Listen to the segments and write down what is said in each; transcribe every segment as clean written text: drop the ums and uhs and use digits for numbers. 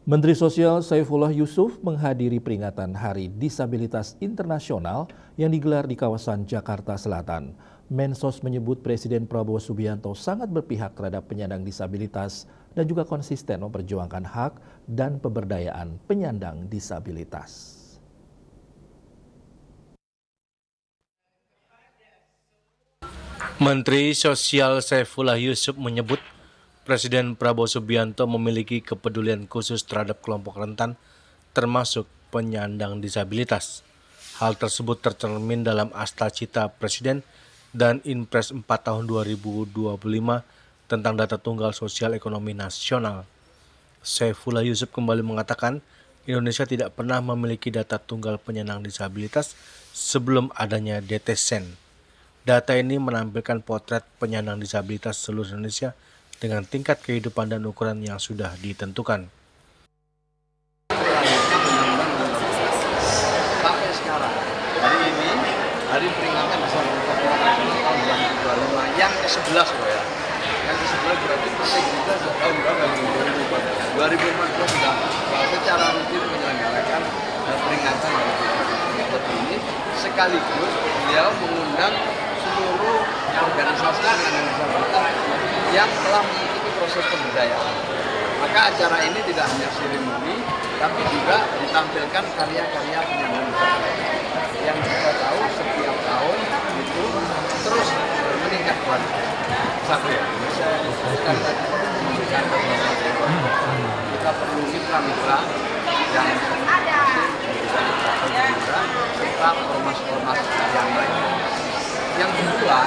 Menteri Sosial Saifullah Yusuf menghadiri peringatan Hari Disabilitas Internasional yang digelar di kawasan Jakarta Selatan. Mensos menyebut Presiden Prabowo Subianto sangat berpihak terhadap penyandang disabilitas dan juga konsisten memperjuangkan hak dan pemberdayaan penyandang disabilitas. Menteri Sosial Saifullah Yusuf menyebut Presiden Prabowo Subianto memiliki kepedulian khusus terhadap kelompok rentan, termasuk penyandang disabilitas. Hal tersebut tercermin dalam Akta Cita Presiden dan Inpres 4 tahun 2025 tentang data tunggal sosial ekonomi nasional. Saifullah Yusuf kembali mengatakan, Indonesia tidak pernah memiliki data tunggal penyandang disabilitas sebelum adanya DTSEN. Data ini menampilkan potret penyandang disabilitas seluruh Indonesia dengan tingkat kehidupan dan ukuran yang sudah ditentukan. Sampai sekarang, hari ini, hari peringatan disabilitas internasional tahun 2025 yang ke-11 loh ya. Yang ke-11 berarti persis kita tahun berapa? 2014 sudah secara rutin menyelenggarakan peringatan dari disabilitas ini, sekaligus beliau mengundang seluruh organisasi penyandang disabilitas yang telah mengikuti proses pemberdayaan. Maka acara ini tidak hanya seremoni, tapi juga ditampilkan karya-karya penyandang disabilitas yang kita tahu setiap tahun itu terus meningkat kualitas. Satu ya, saya sekali lagi menunjukkan kita perlu mitra-mitra yang serta ormas-ormas yang lain. Yang kedua,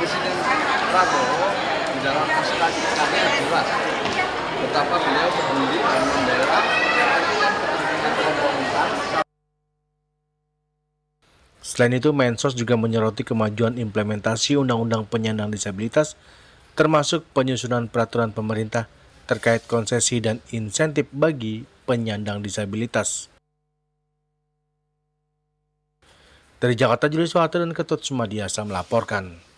Presiden Prabowo di dalam Akta Citanya jelas betapa beliau peduli dan membela kepentingan kelompok rentan. Selain itu, Mensos juga menyoroti kemajuan implementasi Undang-Undang Penyandang Disabilitas, termasuk penyusunan peraturan pemerintah terkait konsesi dan insentif bagi penyandang disabilitas. Dari Jakarta, Julius Wahata dan Ketut Sumadiasa melaporkan.